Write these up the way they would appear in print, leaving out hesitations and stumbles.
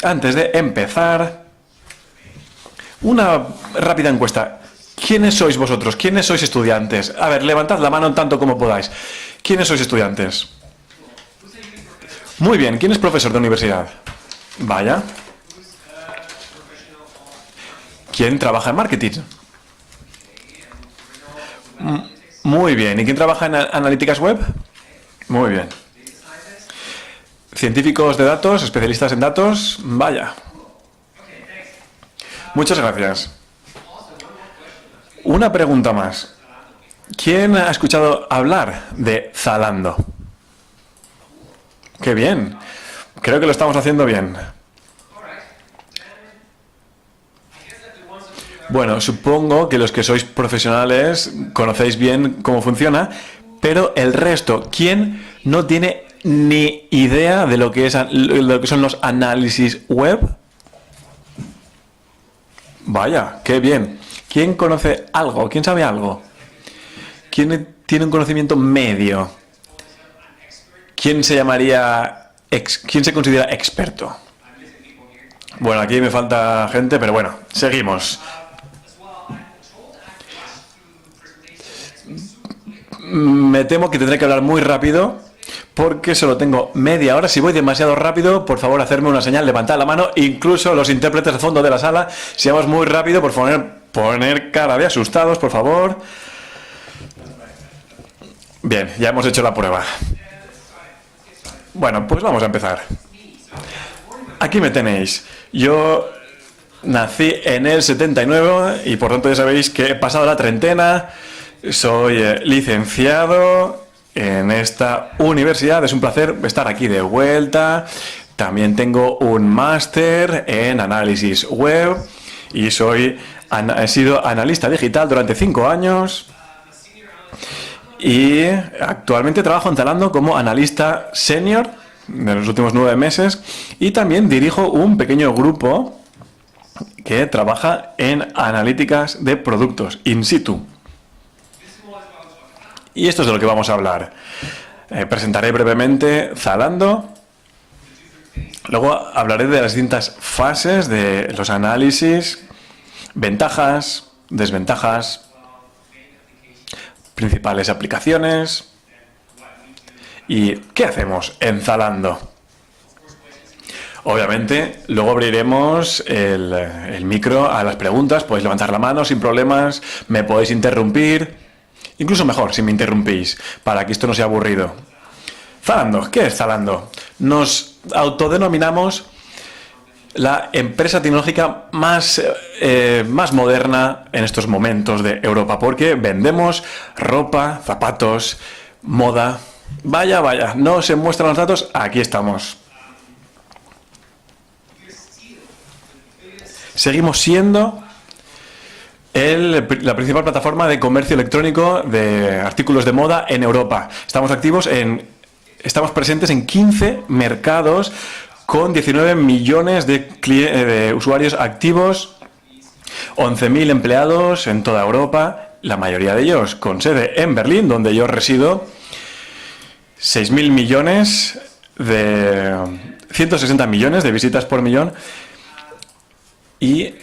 antes de empezar, una rápida encuesta. ¿Quiénes sois vosotros? ¿Quiénes sois estudiantes? A ver, levantad la mano tanto como podáis. ¿Quiénes sois estudiantes? Muy bien. ¿Quién es profesor de universidad? Vaya. ¿Quién trabaja en marketing? Muy bien. ¿Y quién trabaja en analíticas web? Muy bien. ¿Científicos de datos? ¿Especialistas en datos? Vaya. Muchas gracias. Una pregunta más. ¿Quién ha escuchado hablar de Zalando? ¡Qué bien! Creo que lo estamos haciendo bien. Bueno, supongo que los que sois profesionales conocéis bien cómo funciona, pero el resto, ¿quién no tiene ni idea de lo que son los análisis web? Vaya, qué bien. ¿Quién conoce algo? ¿Quién sabe algo? ¿Quién tiene un conocimiento medio? ¿Quién se llamaría... ¿Quién se considera experto? Bueno, aquí me falta gente, pero bueno, seguimos. Me temo que tendré que hablar muy rápido porque solo tengo media hora. Si voy demasiado rápido, por favor, hacerme una señal, levantad la mano. Incluso los intérpretes al fondo de la sala, si vamos muy rápido, por favor, poner cara de asustados, por favor. Bien, ya hemos hecho la prueba. Bueno, pues vamos a empezar. Aquí me tenéis. Yo nací en el 79 y por tanto ya sabéis que he pasado la treintena. Soy licenciado en esta universidad. Es un placer estar aquí de vuelta. También tengo un máster en análisis web y he sido analista digital durante 5 años. Y actualmente trabajo en Zalando como analista senior de los últimos 9 meses y también dirijo un pequeño grupo que trabaja en analíticas de productos in situ. Y esto es de lo que vamos a hablar. Presentaré brevemente Zalando. Luego hablaré de las distintas fases de los análisis, ventajas, desventajas, principales aplicaciones y qué hacemos en Zalando. Obviamente, luego abriremos el micro a las preguntas. Podéis levantar la mano sin problemas, me podéis interrumpir, incluso mejor si me interrumpís, para que esto no sea aburrido. Zalando, ¿qué es Zalando? Nos autodenominamos la empresa tecnológica más moderna en estos momentos de Europa, porque vendemos ropa, zapatos, moda. Vaya, vaya, no se muestran los datos, aquí estamos. Seguimos siendo la principal plataforma de comercio electrónico de artículos de moda en Europa. Estamos presentes en 15 mercados con 19 millones de usuarios activos, 11.000 empleados en toda Europa, la mayoría de ellos con sede en Berlín, donde yo resido, 6.000 millones de 160 millones de visitas por millón y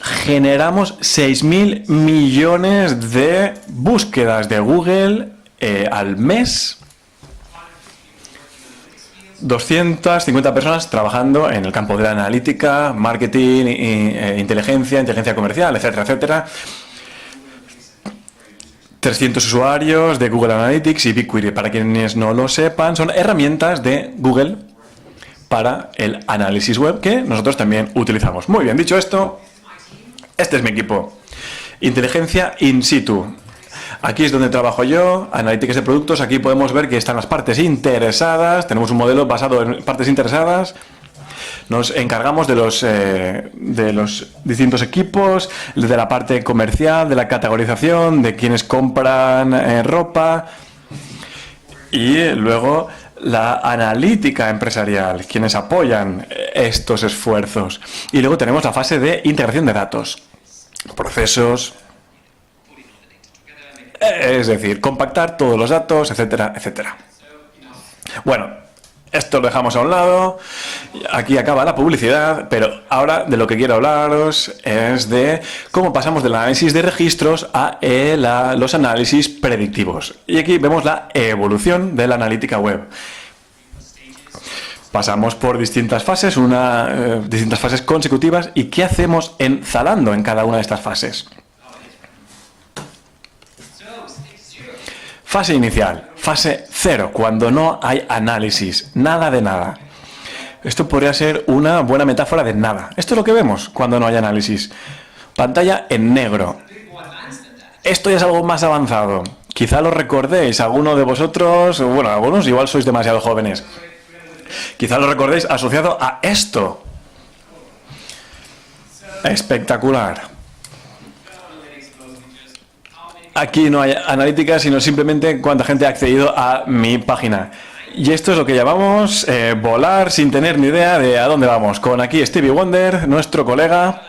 generamos 6.000 millones de búsquedas de Google al mes. 250 personas trabajando en el campo de la analítica, marketing, inteligencia comercial, etcétera, etcétera. 300 usuarios de Google Analytics y BigQuery. Para quienes no lo sepan, son herramientas de Google para el análisis web que nosotros también utilizamos. Muy bien, dicho esto, este es mi equipo. Inteligencia in situ. Aquí es donde trabajo yo, analíticas de productos. Aquí podemos ver que están las partes interesadas. Tenemos un modelo basado en partes interesadas. Nos encargamos de los distintos equipos, de la parte comercial, de la categorización, de quienes compran ropa y luego la analítica empresarial, quienes apoyan estos esfuerzos. Y luego tenemos la fase de integración de datos, procesos, es decir, compactar todos los datos, etcétera, etcétera. Bueno, Esto lo dejamos a un lado. Aquí acaba la publicidad, pero ahora de lo que quiero hablaros es de cómo pasamos del análisis de registros a los análisis predictivos. Y aquí vemos la evolución de la analítica web. Pasamos por distintas fases, distintas fases consecutivas. ¿Y qué hacemos en Zalando en cada una de estas fases? Fase inicial, fase 0, cuando no hay análisis, nada de nada. Esto podría ser una buena metáfora de nada. Esto es lo que vemos cuando no hay análisis. Pantalla en negro. Esto ya es algo más avanzado. Quizá lo recordéis, alguno de vosotros, bueno, algunos igual sois demasiado jóvenes. Quizá lo recordéis asociado a esto. Espectacular. Aquí no hay analítica, sino simplemente cuánta gente ha accedido a mi página. Y esto es lo que llamamos volar sin tener ni idea de a dónde vamos. Con aquí Stevie Wonder, nuestro colega,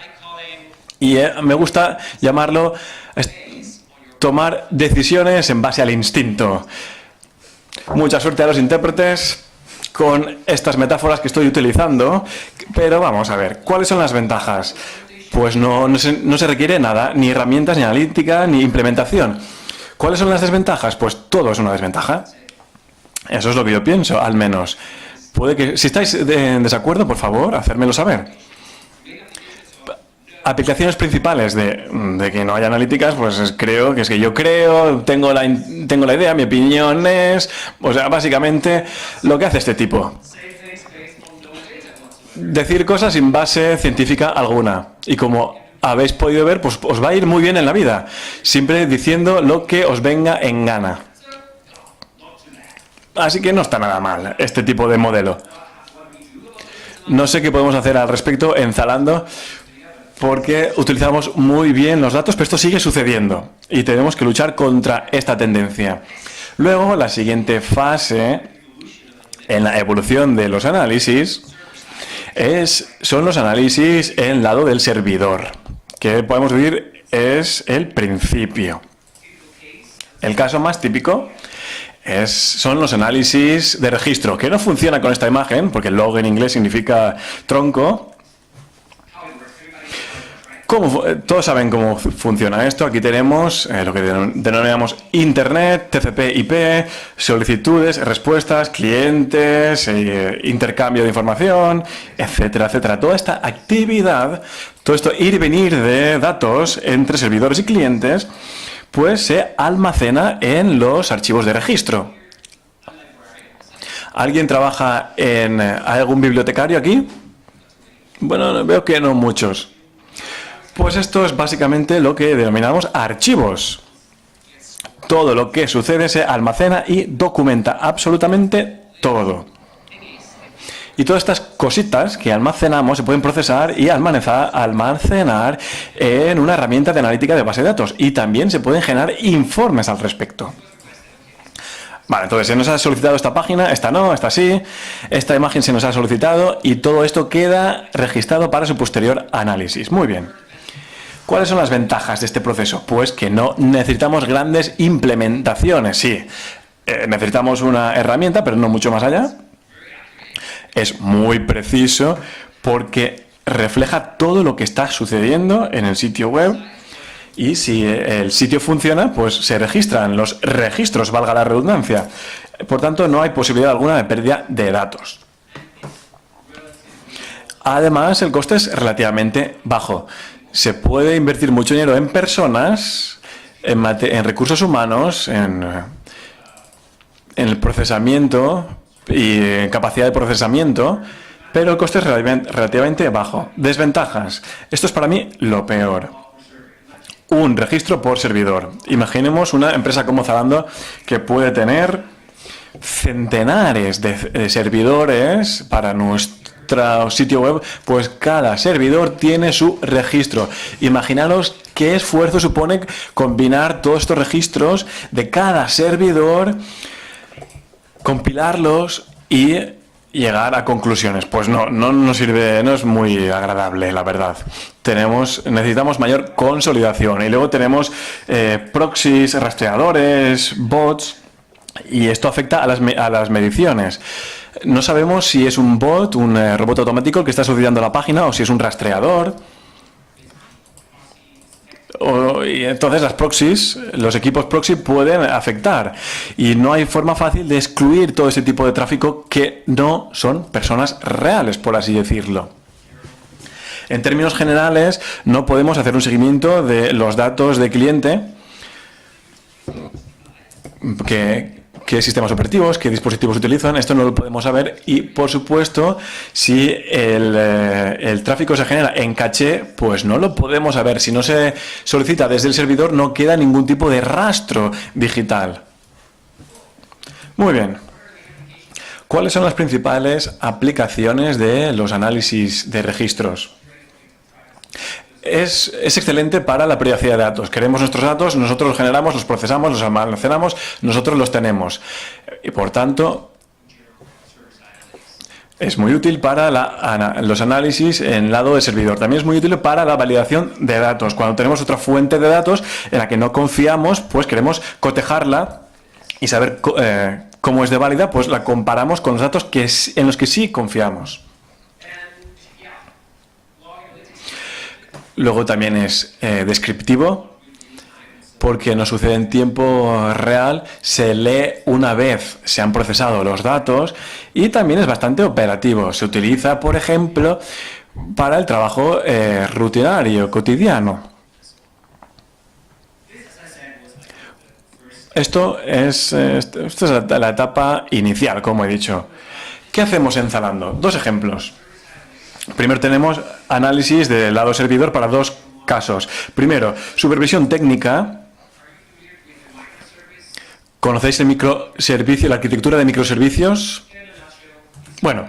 y me gusta llamarlo tomar decisiones en base al instinto. Mucha suerte a los intérpretes con estas metáforas que estoy utilizando, pero vamos a ver, ¿cuáles son las ventajas? Pues no se requiere nada, ni herramientas, ni analítica, ni implementación. ¿Cuáles son las desventajas? Pues todo es una desventaja. Eso es lo que yo pienso, al menos. Puede que, si estáis en desacuerdo, por favor, hacérmelo saber. Aplicaciones principales de que no haya analíticas, pues creo que yo creo, tengo la idea, mi opinión es, o sea, básicamente lo que hace este tipo. Decir cosas sin base científica alguna. Y como habéis podido ver, pues os va a ir muy bien en la vida. Siempre diciendo lo que os venga en gana. Así que no está nada mal este tipo de modelo. No sé qué podemos hacer al respecto en Zalando, porque utilizamos muy bien los datos, pero esto sigue sucediendo. Y tenemos que luchar contra esta tendencia. Luego, la siguiente fase en la evolución de los análisis son los análisis en el lado del servidor, que podemos decir es el principio. El caso más típico son los análisis de registro, que no funciona con esta imagen, porque log en inglés significa tronco. Todos saben cómo funciona esto. Aquí tenemos lo que denominamos Internet, TCP/IP, solicitudes, respuestas, clientes, intercambio de información, etcétera, etcétera. Toda esta actividad, todo esto ir y venir de datos entre servidores y clientes, pues se almacena en los archivos de registro. ¿Alguien trabaja en algún bibliotecario aquí? Bueno, veo que no muchos. Pues esto es básicamente lo que denominamos archivos. Todo lo que sucede se almacena y documenta absolutamente todo. Y todas estas cositas que almacenamos se pueden procesar y almacenar en una herramienta de analítica de base de datos. Y también se pueden generar informes al respecto. Vale, entonces se nos ha solicitado esta página, esta no, esta sí, esta imagen se nos ha solicitado y todo esto queda registrado para su posterior análisis. Muy bien. ¿Cuáles son las ventajas de este proceso? Pues que no necesitamos grandes implementaciones, sí. Necesitamos una herramienta, pero no mucho más allá. Es muy preciso porque refleja todo lo que está sucediendo en el sitio web. Y si el sitio funciona, pues se registran los registros, valga la redundancia. Por tanto, no hay posibilidad alguna de pérdida de datos. Además, el coste es relativamente bajo. Se puede invertir mucho dinero en personas, en recursos humanos, en el procesamiento y en capacidad de procesamiento, pero el coste es relativamente bajo. Desventajas. Esto es para mí lo peor. Un registro por servidor. Imaginemos una empresa como Zalando que puede tener centenares de servidores para nuestro sitio web, pues cada servidor tiene su registro. Imaginaros qué esfuerzo supone combinar todos estos registros de cada servidor, compilarlos y llegar a conclusiones. Pues no nos sirve, no es muy agradable, la verdad. Necesitamos mayor consolidación y luego tenemos proxies, rastreadores, bots, y esto afecta a las mediciones. No sabemos si es un bot, un robot automático el que está sucediendo la página o si es un rastreador. Y entonces las proxies, los equipos proxy pueden afectar y no hay forma fácil de excluir todo ese tipo de tráfico que no son personas reales, por así decirlo. En términos generales, no podemos hacer un seguimiento de los datos de cliente, qué sistemas operativos, qué dispositivos utilizan, esto no lo podemos saber y, por supuesto, si el tráfico se genera en caché, pues no lo podemos saber. Si no se solicita desde el servidor, no queda ningún tipo de rastro digital. Muy bien. ¿Cuáles son las principales aplicaciones de los análisis de registros? Es excelente para la privacidad de datos. Queremos nuestros datos, nosotros los generamos, los procesamos, los almacenamos, nosotros los tenemos. Y por tanto, es muy útil para los análisis en lado de servidor. También es muy útil para la validación de datos. Cuando tenemos otra fuente de datos en la que no confiamos, pues queremos cotejarla y saber cómo es de válida, pues la comparamos con los datos en los que sí confiamos. Luego también es descriptivo, porque no sucede en tiempo real, se lee una vez se han procesado los datos y también es bastante operativo. Se utiliza, por ejemplo, para el trabajo rutinario, cotidiano. Esto es la etapa inicial, como he dicho. ¿Qué hacemos en Zalando? Dos ejemplos. Primero tenemos análisis del lado servidor para dos casos. Primero, supervisión técnica. ¿Conocéis el microservicio, la arquitectura de microservicios? Bueno,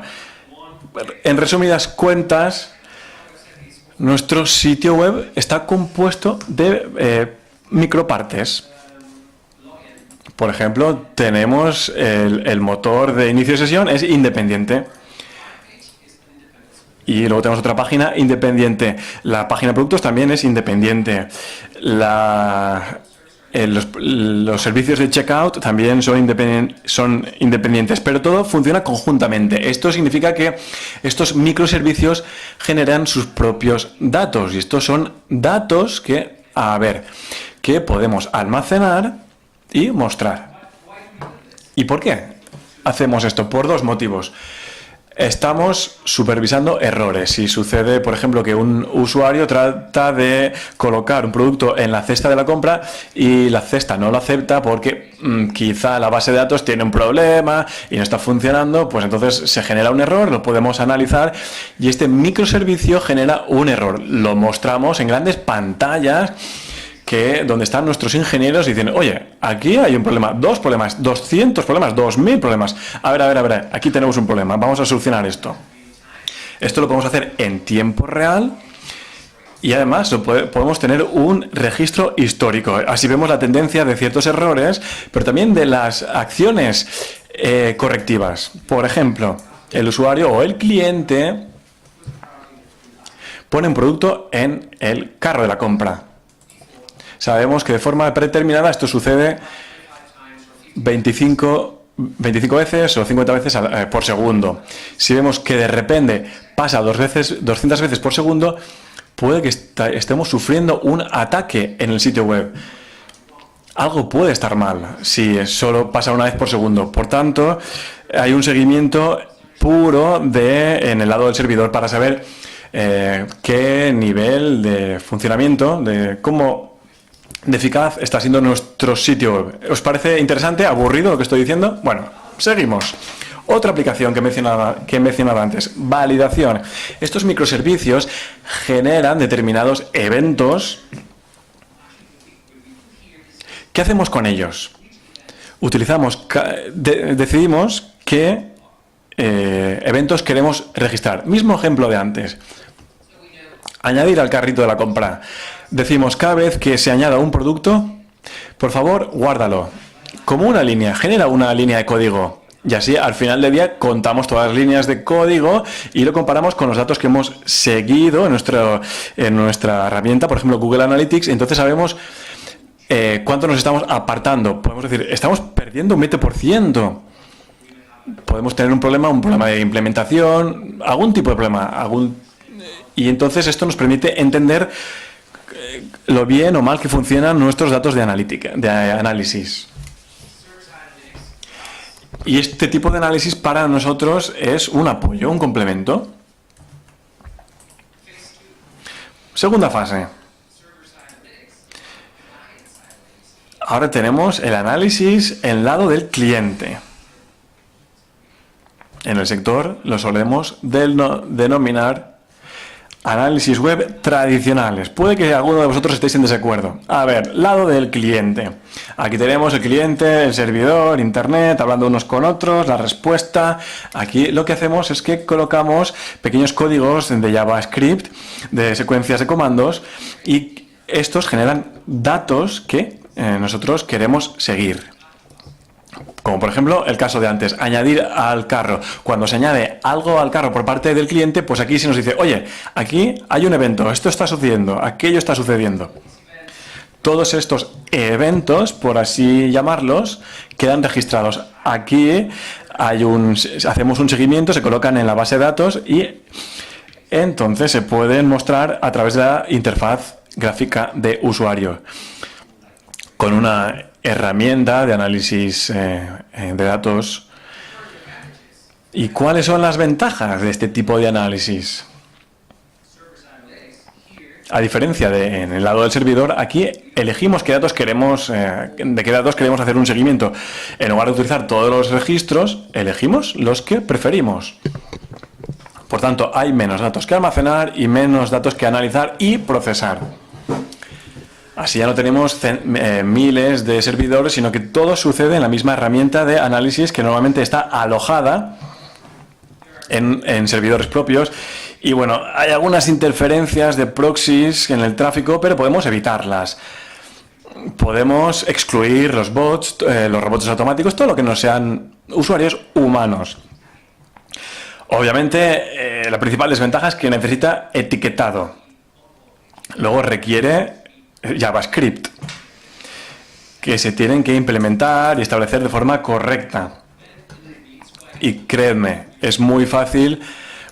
en resumidas cuentas, nuestro sitio web está compuesto de micropartes. Por ejemplo, tenemos el motor de inicio de sesión, es independiente. Y luego tenemos otra página independiente. La página de productos también es independiente. Los servicios de checkout también son independientes, pero todo funciona conjuntamente. Esto significa que estos microservicios generan sus propios datos. Y estos son datos que podemos almacenar y mostrar. ¿Y por qué hacemos esto? Por dos motivos. Estamos supervisando errores. Si sucede, por ejemplo, que un usuario trata de colocar un producto en la cesta de la compra y la cesta no lo acepta porque quizá la base de datos tiene un problema y no está funcionando, pues entonces se genera un error, lo podemos analizar y este microservicio genera un error. Lo mostramos en grandes pantallas donde están nuestros ingenieros y dicen, oye, aquí hay un problema, dos problemas, 200 problemas, 2000 problemas. A ver, aquí tenemos un problema, vamos a solucionar esto. Esto lo podemos hacer en tiempo real y además podemos tener un registro histórico. Así vemos la tendencia de ciertos errores, pero también de las acciones correctivas. Por ejemplo, el usuario o el cliente pone un producto en el carro de la compra. Sabemos que de forma predeterminada esto sucede 25 veces o 50 veces por segundo. Si vemos que de repente pasa 200 veces por segundo, puede que estemos sufriendo un ataque en el sitio web. Algo puede estar mal si solo pasa una vez por segundo. Por tanto, hay un seguimiento puro en el lado del servidor para saber qué nivel de funcionamiento, de eficaz está siendo nuestro sitio web. ¿Os parece interesante, aburrido lo que estoy diciendo? Bueno, seguimos. Otra aplicación que he mencionado antes, validación. Estos microservicios generan determinados eventos. ¿Qué hacemos con ellos? Decidimos qué eventos queremos registrar. Mismo ejemplo de antes. Añadir al carrito de la compra. Decimos, cada vez que se añada un producto, por favor, guárdalo. Como una línea, genera una línea de código. Y así, al final del día, contamos todas las líneas de código y lo comparamos con los datos que hemos seguido en nuestra herramienta, por ejemplo, Google Analytics. Entonces sabemos cuánto nos estamos apartando. Podemos decir, estamos perdiendo un 20%. podemos tener un problema de implementación, algún tipo de problema, y entonces esto nos permite entender lo bien o mal que funcionan nuestros datos de analítica, de análisis. Y este tipo de análisis para nosotros es un apoyo, un complemento. Segunda fase. Ahora tenemos el análisis en el lado del cliente. En el sector lo solemos denominar análisis web tradicionales. Puede que alguno de vosotros estéis en desacuerdo. A ver, lado del cliente. Aquí tenemos el cliente, el servidor, internet, hablando unos con otros, la respuesta. Aquí lo que hacemos es que colocamos pequeños códigos de JavaScript, de secuencias de comandos, y estos generan datos que nosotros queremos seguir. Como por ejemplo el caso de antes, añadir al carro. Cuando se añade algo al carro por parte del cliente, pues aquí se nos dice, oye, aquí hay un evento, esto está sucediendo, aquello está sucediendo. Todos estos eventos, por así llamarlos, quedan registrados. Aquí hacemos un seguimiento, se colocan en la base de datos y entonces se pueden mostrar a través de la interfaz gráfica de usuario. Con una herramienta de análisis de datos. ¿Y cuáles son las ventajas de este tipo de análisis? A diferencia de en el lado del servidor, aquí elegimos qué datos queremos, de qué datos queremos hacer un seguimiento. En lugar de utilizar todos los registros, elegimos los que preferimos. Por tanto, hay menos datos que almacenar y menos datos que analizar y procesar. Así ya no tenemos miles de servidores, sino que todo sucede en la misma herramienta de análisis que normalmente está alojada en servidores propios. Y bueno, hay algunas interferencias de proxies en el tráfico, pero podemos evitarlas. Podemos excluir los bots, los robots automáticos, todo lo que no sean usuarios humanos. Obviamente, la principal desventaja es que necesita etiquetado. Luego requiere JavaScript, que se tienen que implementar y establecer de forma correcta. Y créeme, es muy fácil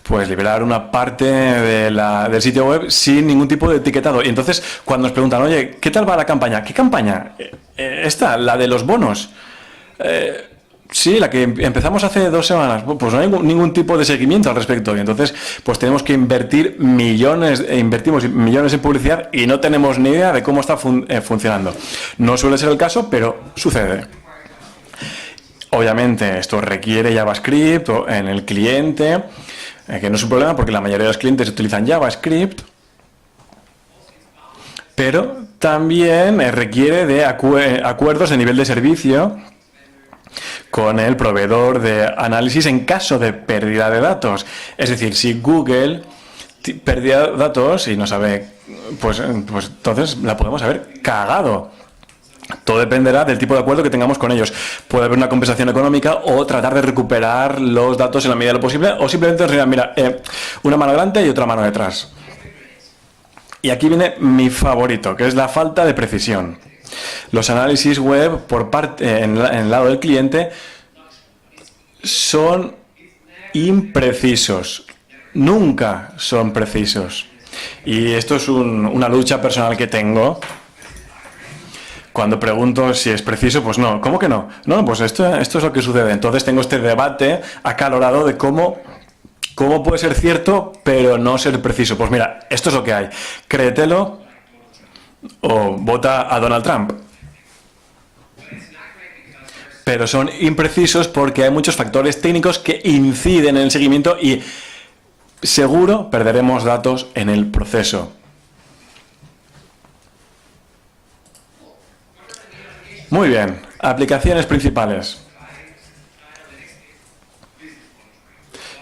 pues liberar una parte del sitio web sin ningún tipo de etiquetado. Y entonces, cuando nos preguntan, oye, ¿qué tal va la campaña? ¿Qué campaña? Esta, la de los bonos. Sí, la que empezamos hace 2 semanas. Pues no hay ningún tipo de seguimiento al respecto. Y entonces, pues tenemos que invertimos millones en publicidad y no tenemos ni idea de cómo está funcionando. No suele ser el caso, pero sucede. Obviamente, esto requiere JavaScript en el cliente, que no es un problema porque la mayoría de los clientes utilizan JavaScript. Pero también requiere de acuerdos de nivel de servicio con el proveedor de análisis en caso de pérdida de datos. Es decir, si Google pierde datos y no sabe, pues entonces la podemos haber cagado. Todo dependerá del tipo de acuerdo que tengamos con ellos. Puede haber una compensación económica o tratar de recuperar los datos en la medida de lo posible, o simplemente nos dirán, mira, una mano delante y otra mano detrás. Y aquí viene mi favorito, que es la falta de precisión. Los análisis web en el lado del cliente son imprecisos. Nunca son precisos. Y esto es una lucha personal que tengo. Cuando pregunto si es preciso, pues no. ¿Cómo que no? No, pues esto es lo que sucede. Entonces tengo este debate acalorado de cómo puede ser cierto, pero no ser preciso. Pues mira, esto es lo que hay. Créetelo o vota a Donald Trump. Pero son imprecisos porque hay muchos factores técnicos que inciden en el seguimiento y seguro perderemos datos en el proceso. Muy bien, aplicaciones principales.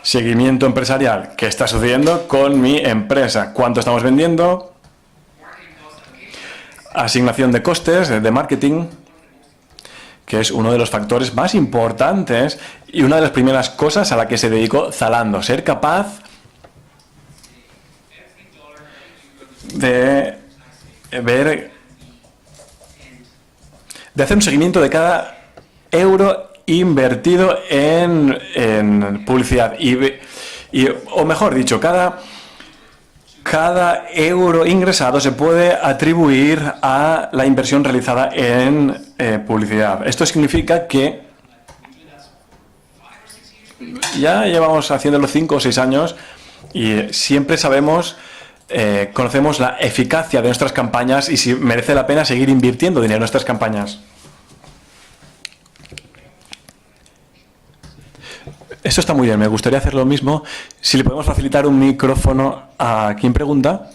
Seguimiento empresarial. ¿Qué está sucediendo con mi empresa? ¿Cuánto estamos vendiendo? Asignación de costes de marketing, que es uno de los factores más importantes y una de las primeras cosas a la que se dedicó Zalando. Ser capaz de hacer un seguimiento de cada euro invertido en publicidad. O mejor dicho, cada euro ingresado se puede atribuir a la inversión realizada en publicidad. Esto significa que ya llevamos haciéndolo 5 o 6 años y siempre conocemos la eficacia de nuestras campañas y si merece la pena seguir invirtiendo dinero en nuestras campañas. Esto está muy bien, me gustaría hacer lo mismo. Si le podemos facilitar un micrófono a quien pregunta.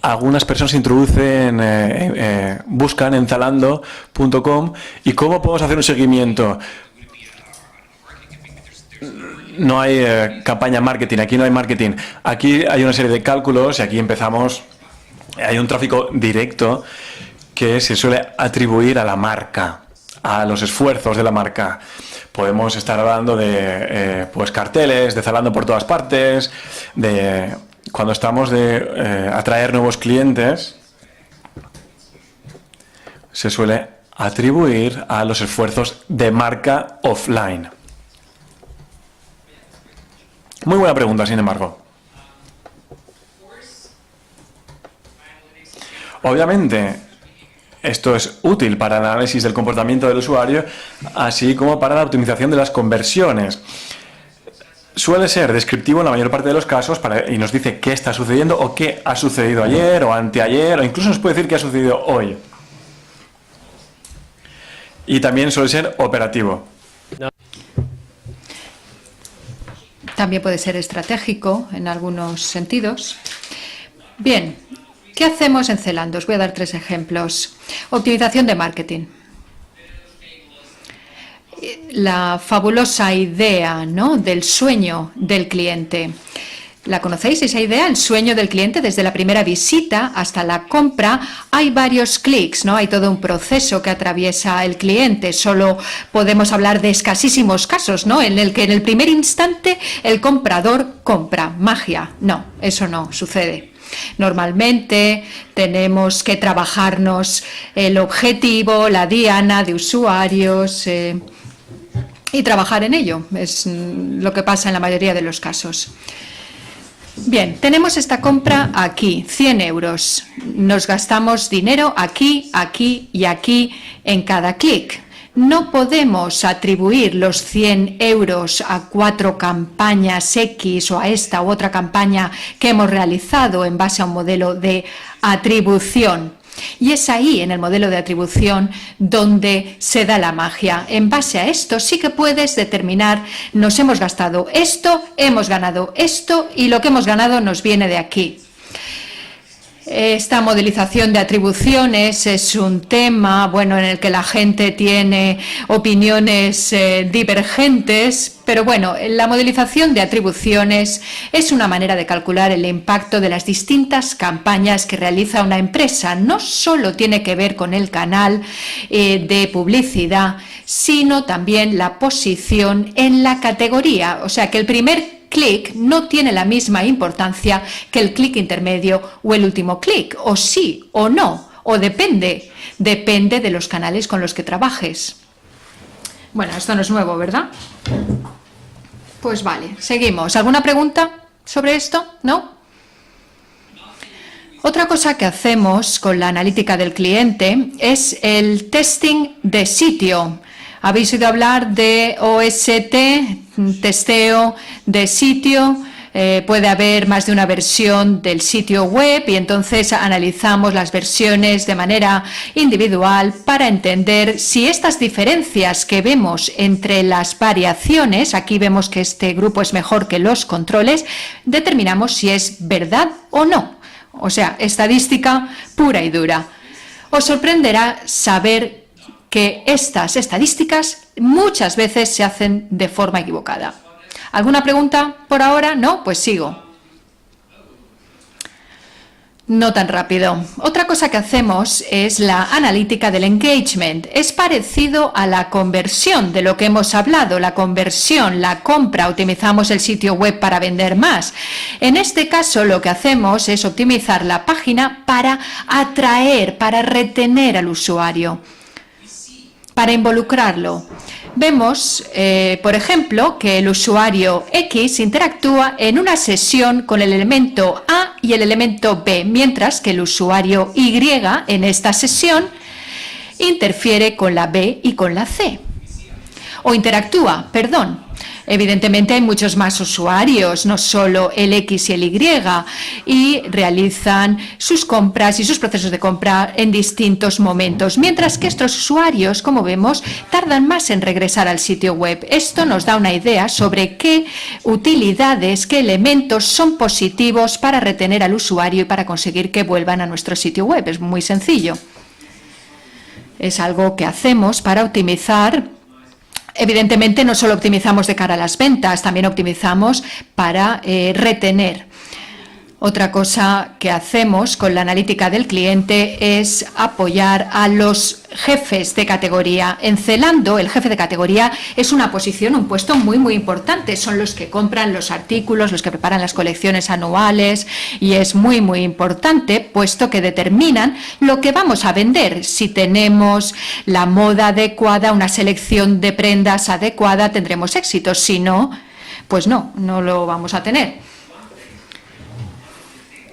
Algunas personas introducen, buscan en Zalando.com y ¿cómo podemos hacer un seguimiento? No hay campaña marketing, aquí no hay marketing. Aquí hay una serie de cálculos y aquí empezamos. Hay un tráfico directo que se suele atribuir a la marca, a los esfuerzos de la marca. Podemos estar hablando de pues carteles, de Zalando por todas partes, de cuando estamos de atraer nuevos clientes, se suele atribuir a los esfuerzos de marca offline. Muy buena pregunta, sin embargo. Obviamente, esto es útil para el análisis del comportamiento del usuario, así como para la optimización de las conversiones. Suele ser descriptivo en la mayor parte de los casos y nos dice qué está sucediendo o qué ha sucedido ayer o anteayer, o incluso nos puede decir qué ha sucedido hoy. Y también suele ser operativo. También puede ser estratégico en algunos sentidos. Bien, ¿qué hacemos en Zalando? Os voy a dar 3 ejemplos. Optimización de marketing. La fabulosa idea, ¿no?, del sueño del cliente. ¿La conocéis, esa idea? El sueño del cliente, desde la primera visita hasta la compra, hay varios clics, ¿no? Hay todo un proceso que atraviesa el cliente. Solo podemos hablar de escasísimos casos, ¿no?, en el que en el primer instante el comprador compra. Magia. No, eso no sucede. Normalmente tenemos que trabajarnos el objetivo, la diana de usuarios y trabajar en ello. Es lo que pasa en la mayoría de los casos. Bien, tenemos esta compra aquí, 100 euros. Nos gastamos dinero aquí, aquí y aquí en cada clic. No podemos atribuir los 100 euros a 4 campañas X o a esta u otra campaña que hemos realizado en base a un modelo de atribución. Y es ahí, en el modelo de atribución, donde se da la magia. En base a esto sí que puedes determinar, nos hemos gastado esto, hemos ganado esto y lo que hemos ganado nos viene de aquí. Esta modelización de atribuciones es un tema, bueno, en el que la gente tiene opiniones divergentes, pero bueno, la modelización de atribuciones es una manera de calcular el impacto de las distintas campañas que realiza una empresa. No solo tiene que ver con el canal de publicidad, sino también la posición en la categoría. O sea que el primer clic no tiene la misma importancia que el clic intermedio o el último clic, o sí o no, o depende de los canales con los que trabajes. Bueno, esto no es nuevo, ¿verdad? Pues vale, seguimos. ¿Alguna pregunta sobre esto? ¿No? Otra cosa que hacemos con la analítica del cliente es el testing de sitio. ¿Habéis oído hablar de OST, testeo de sitio? Puede haber más de una versión del sitio web y entonces analizamos las versiones de manera individual para entender si estas diferencias que vemos entre las variaciones, aquí vemos que este grupo es mejor que los controles, determinamos si es verdad o no. O sea, estadística pura y dura. Os sorprenderá saber que estas estadísticas muchas veces se hacen de forma equivocada. ¿Alguna pregunta por ahora? ¿No? Pues sigo. No tan rápido. Otra cosa que hacemos es la analítica del engagement. Es parecido a la conversión de lo que hemos hablado. La conversión, la compra, optimizamos el sitio web para vender más. En este caso lo que hacemos es optimizar la página para atraer, para retener al usuario. para involucrarlo. Vemos, por ejemplo, que el usuario X interactúa en una sesión con el elemento A y el elemento B, mientras que el usuario Y en esta sesión interfiere con la B y con la C. O interactúa, perdón. Evidentemente hay muchos más usuarios, no solo el X y el Y, y realizan sus compras y sus procesos de compra en distintos momentos, mientras que estos usuarios, como vemos, tardan más en regresar al sitio web. Esto nos da una idea sobre qué utilidades, qué elementos son positivos para retener al usuario y para conseguir que vuelvan a nuestro sitio web. Es muy sencillo. Es algo que hacemos para optimizar. Evidentemente, no solo optimizamos de cara a las ventas, también optimizamos para retener. Otra cosa que hacemos con la analítica del cliente es apoyar a los jefes de categoría. En Zalando, el jefe de categoría es una posición, un puesto muy importante. Son los que compran los artículos, los que preparan las colecciones anuales, y es muy importante, puesto que determinan lo que vamos a vender. Si tenemos la moda adecuada, una selección de prendas adecuada, tendremos éxito. Si no, pues no lo vamos a tener.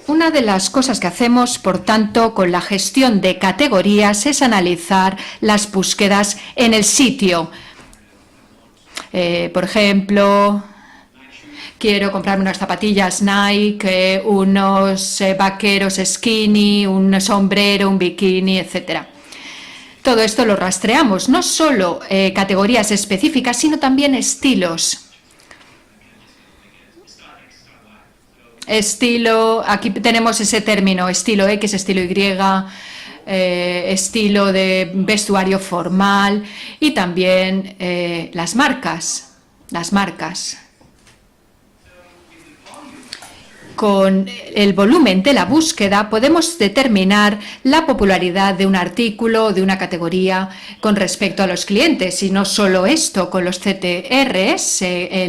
Una de las cosas que hacemos, por tanto, con la gestión de categorías es analizar las búsquedas en el sitio. Por ejemplo, quiero comprarme unas zapatillas Nike, unos vaqueros skinny, un sombrero, un bikini, etc. Todo esto lo rastreamos, no solo categorías específicas, sino también estilos. Estilo, aquí tenemos ese término, estilo X, estilo Y, estilo de vestuario formal, y también las marcas. Con el volumen de la búsqueda podemos determinar la popularidad de un artículo o de una categoría con respecto a los clientes. Y no solo esto, con los CTRs,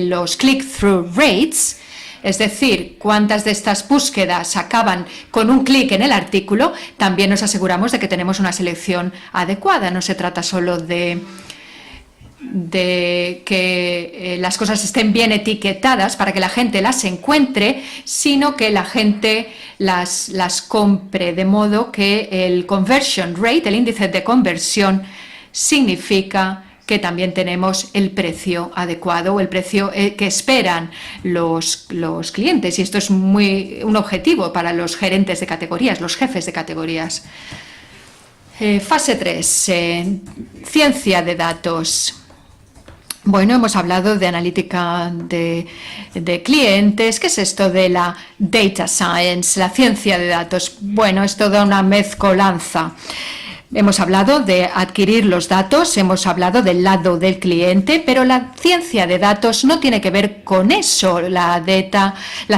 los click-through rates, es decir, cuántas de estas búsquedas acaban con un clic en el artículo, también nos aseguramos de que tenemos una selección adecuada. No se trata solo de que las cosas estén bien etiquetadas para que la gente las encuentre, sino que la gente las compre, de modo que el conversion rate, el índice de conversión, significa que también tenemos el precio adecuado o el precio que esperan los clientes. Y esto es un objetivo para los gerentes de categorías, los jefes de categorías. Fase 3, ciencia de datos. Bueno, hemos hablado de analítica de clientes. ¿Qué es esto de la data science, la ciencia de datos? Bueno, es toda una mezcolanza. Hemos hablado de adquirir los datos, hemos hablado del lado del cliente, pero la ciencia de datos no tiene que ver con eso. La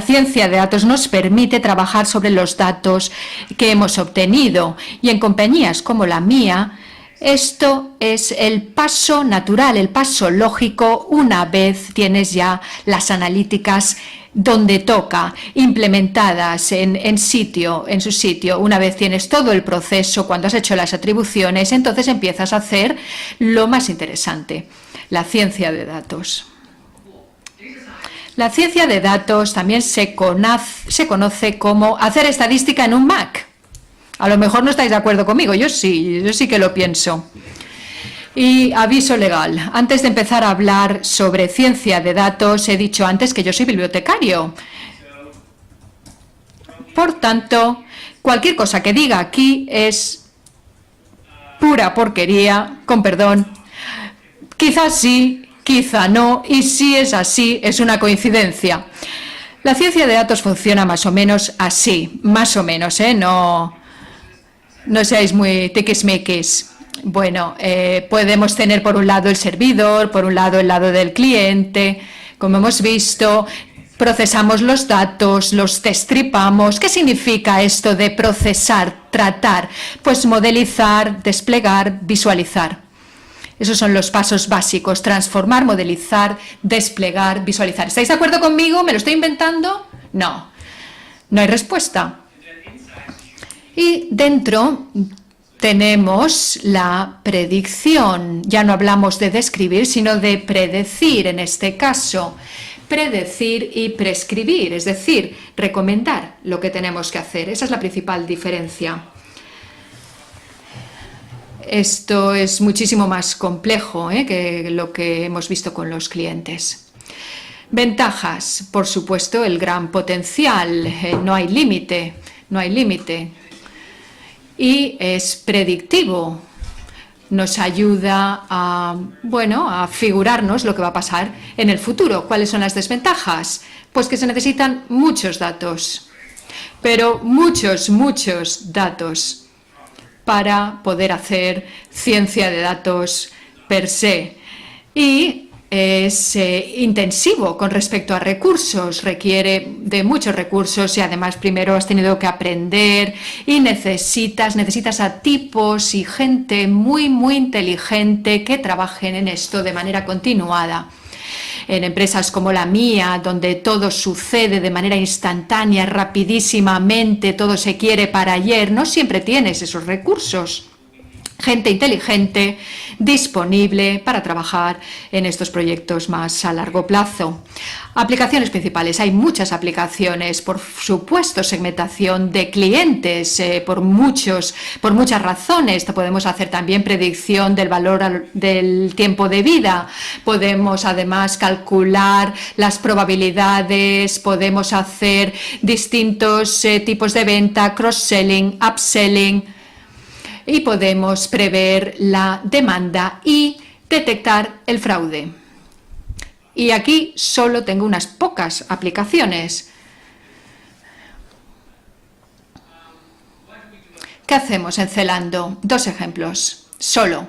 ciencia de datos nos permite trabajar sobre los datos que hemos obtenido, y en compañías como la mía, esto es el paso natural, el paso lógico, una vez tienes ya las analíticas donde toca, implementadas en su sitio. Una vez tienes todo el proceso, cuando has hecho las atribuciones, entonces empiezas a hacer lo más interesante, la ciencia de datos. La ciencia de datos también se conoce como hacer estadística en un Mac. A lo mejor no estáis de acuerdo conmigo, yo sí que lo pienso. Y aviso legal, antes de empezar a hablar sobre ciencia de datos, he dicho antes que yo soy bibliotecario. Por tanto, cualquier cosa que diga aquí es pura porquería, con perdón. Quizás sí, quizá no, y si es así, es una coincidencia. La ciencia de datos funciona más o menos así, más o menos, no seáis muy tiquismiquis. Bueno, podemos tener por un lado el servidor, por un lado el lado del cliente. Como hemos visto, procesamos los datos, los destripamos. ¿Qué significa esto de procesar, tratar? Pues modelizar, desplegar, visualizar. Esos son los pasos básicos: transformar, modelizar, desplegar, visualizar. ¿Estáis de acuerdo conmigo? ¿Me lo estoy inventando? No hay respuesta. Y dentro tenemos la predicción. Ya no hablamos de describir, sino de predecir en este caso. Predecir y prescribir, es decir, recomendar lo que tenemos que hacer. Esa es la principal diferencia. Esto es muchísimo más complejo que lo que hemos visto con los clientes. Ventajas, por supuesto, el gran potencial, no hay límite, no hay límite. Y es predictivo, nos ayuda a figurarnos lo que va a pasar en el futuro. ¿Cuáles son las desventajas? Pues que se necesitan muchos datos, pero muchos datos para poder hacer ciencia de datos per se. Y es intensivo con respecto a recursos, requiere de muchos recursos y además primero has tenido que aprender y necesitas a tipos y gente muy inteligente que trabajen en esto de manera continuada. En empresas como la mía, donde todo sucede de manera instantánea, rapidísimamente, todo se quiere para ayer, no siempre tienes esos recursos. Gente inteligente, disponible para trabajar en estos proyectos más a largo plazo. Aplicaciones principales. Hay muchas aplicaciones, por supuesto, segmentación de clientes, por muchas razones. Podemos hacer también predicción del valor del tiempo de vida. Podemos además calcular las probabilidades, podemos hacer distintos tipos de venta, cross-selling, upselling. Y podemos prever la demanda y detectar el fraude. Y aquí solo tengo unas pocas aplicaciones. ¿Qué hacemos en Zalando? 2 ejemplos, solo.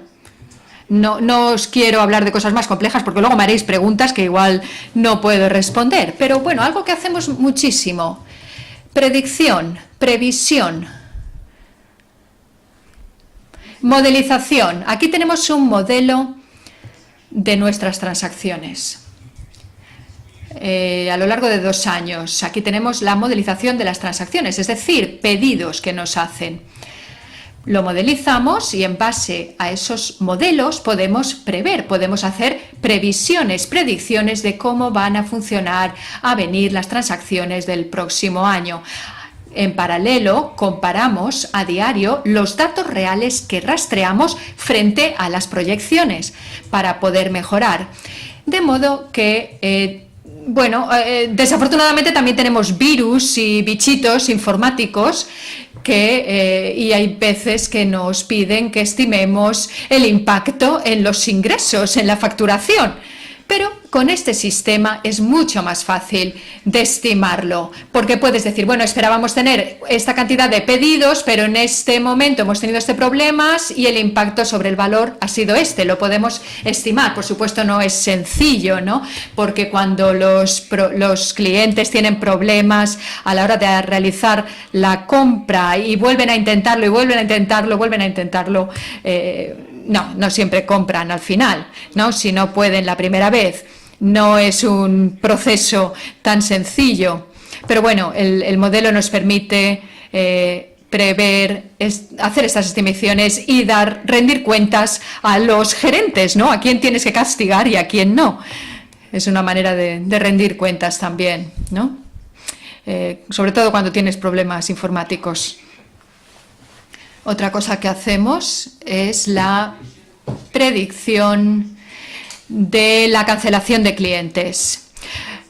No os quiero hablar de cosas más complejas porque luego me haréis preguntas que igual no puedo responder. Pero bueno, algo que hacemos muchísimo. Predicción, previsión. Modelización. Aquí tenemos un modelo de nuestras transacciones. A lo largo de 2 años, aquí tenemos la modelización de las transacciones, es decir, pedidos que nos hacen. Lo modelizamos y en base a esos modelos podemos prever, podemos hacer previsiones, predicciones de cómo van a funcionar, a venir las transacciones del próximo año. En paralelo, comparamos a diario los datos reales que rastreamos frente a las proyecciones para poder mejorar. De modo que, desafortunadamente también tenemos virus y bichitos informáticos y hay veces que nos piden que estimemos el impacto en los ingresos, en la facturación. Pero con este sistema es mucho más fácil de estimarlo, porque puedes decir, bueno, esperábamos tener esta cantidad de pedidos, pero en este momento hemos tenido este problema y el impacto sobre el valor ha sido este, lo podemos estimar. Por supuesto no es sencillo, ¿no? Porque cuando los clientes tienen problemas a la hora de realizar la compra y vuelven a intentarlo, no siempre compran al final, ¿no? Si no pueden la primera vez. No es un proceso tan sencillo. Pero bueno, el modelo nos permite prever, hacer estas estimaciones y rendir cuentas a los gerentes, ¿no? A quién tienes que castigar y a quién no. Es una manera de rendir cuentas también, ¿no? Sobre todo cuando tienes problemas informáticos. Otra cosa que hacemos es la predicción de la cancelación de clientes.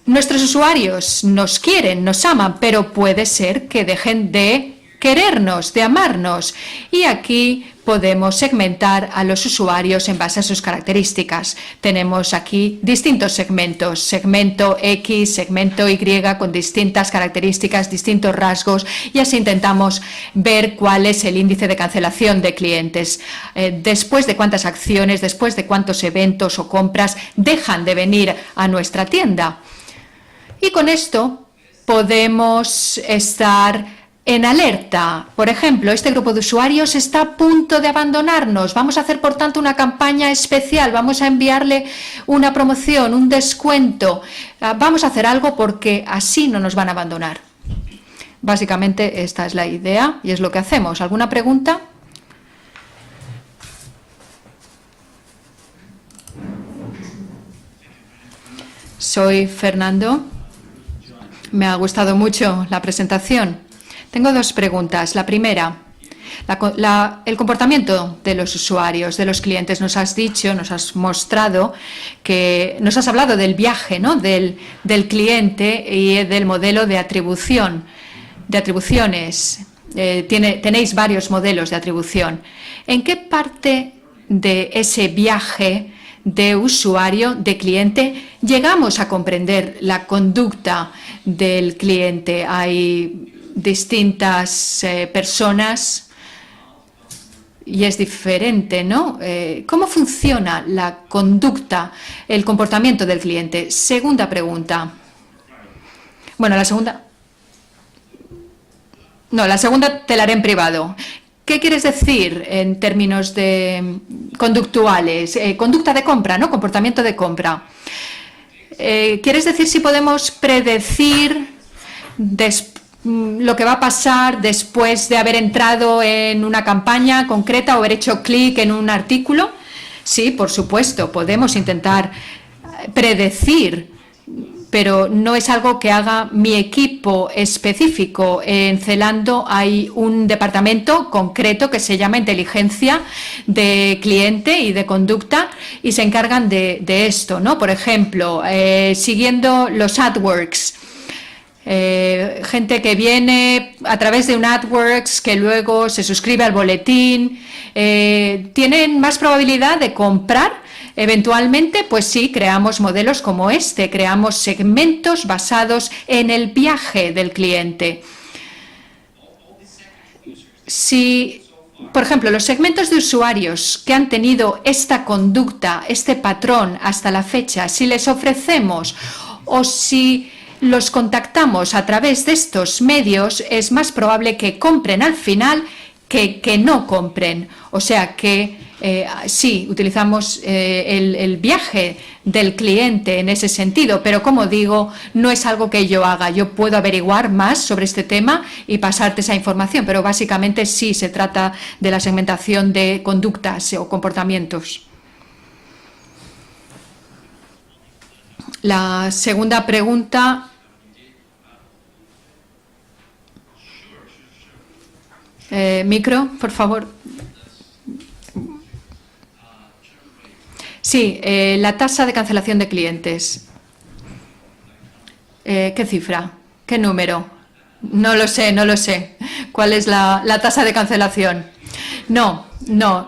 Nuestros usuarios nos quieren, nos aman, pero puede ser que dejen de querernos, de amarnos. Y aquí podemos segmentar a los usuarios en base a sus características. Tenemos aquí distintos segmentos, segmento X, segmento Y, con distintas características, distintos rasgos, y así intentamos ver cuál es el índice de cancelación de clientes. Después de cuántas acciones, después de cuántos eventos o compras dejan de venir a nuestra tienda. Y con esto podemos estar en alerta. Por ejemplo, este grupo de usuarios está a punto de abandonarnos. Vamos a hacer, por tanto, una campaña especial. Vamos a enviarle una promoción, un descuento. Vamos a hacer algo porque así no nos van a abandonar. Básicamente, esta es la idea y es lo que hacemos. ¿Alguna pregunta? Soy Fernando. Me ha gustado mucho la presentación. Tengo dos preguntas. La primera, el comportamiento de los usuarios, de los clientes. Nos has dicho, nos has mostrado que nos has hablado del viaje, ¿no?, del cliente y del modelo de atribución, de atribuciones. Tenéis varios modelos de atribución. ¿En qué parte de ese viaje de usuario, de cliente, llegamos a comprender la conducta del cliente? Hay distintas personas y es diferente, ¿no? ¿Cómo funciona la conducta, el comportamiento del cliente? Segunda pregunta. Bueno, la segunda te la haré en privado. ¿Qué quieres decir en términos de conductuales? Conducta de compra, ¿no? Comportamiento de compra. ¿Quieres decir si podemos predecir lo que va a pasar después de haber entrado en una campaña concreta o haber hecho clic en un artículo? Sí, por supuesto, podemos intentar predecir, pero no es algo que haga mi equipo específico. En Zalando hay un departamento concreto que se llama Inteligencia de Cliente y de Conducta y se encargan de esto, ¿no? Por ejemplo, siguiendo los AdWords. Gente que viene a través de un AdWords que luego se suscribe al boletín, ¿tienen más probabilidad de comprar? Eventualmente, pues sí, creamos modelos como este, creamos segmentos basados en el viaje del cliente. Si, por ejemplo, los segmentos de usuarios que han tenido esta conducta, este patrón hasta la fecha, si les ofrecemos o si los contactamos a través de estos medios, es más probable que compren al final que no compren. O sea que sí, utilizamos el viaje del cliente en ese sentido, pero como digo, no es algo que yo haga. Yo puedo averiguar más sobre este tema y pasarte esa información, pero básicamente sí se trata de la segmentación de conductas o comportamientos. La segunda pregunta. Micro, por favor. Sí, la tasa de cancelación de clientes. ¿Qué cifra? ¿Qué número? No lo sé, no lo sé. ¿Cuál es la tasa de cancelación? No.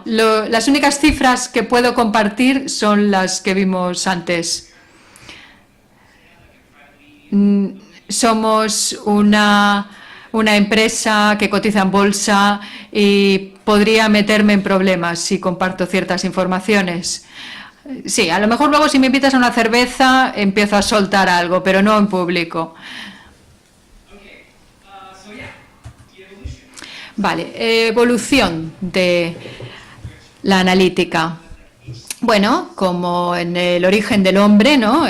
Las únicas cifras que puedo compartir son las que vimos antes. Somos una empresa que cotiza en bolsa y podría meterme en problemas si comparto ciertas informaciones. Sí, a lo mejor luego si me invitas a una cerveza empiezo a soltar algo, pero no en público. Vale, evolución de la analítica. Bueno, como en el origen del hombre, ¿no?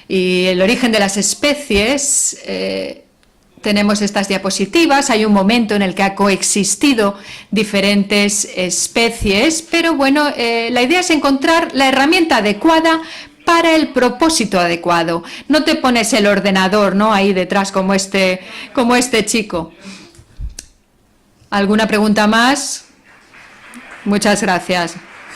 Y el origen de las especies, tenemos estas diapositivas. Hay un momento en el que ha coexistido diferentes especies, pero bueno, la idea es encontrar la herramienta adecuada para el propósito adecuado. No te pones el ordenador, ¿no?, ahí detrás como este chico. ¿Alguna pregunta más? Muchas gracias.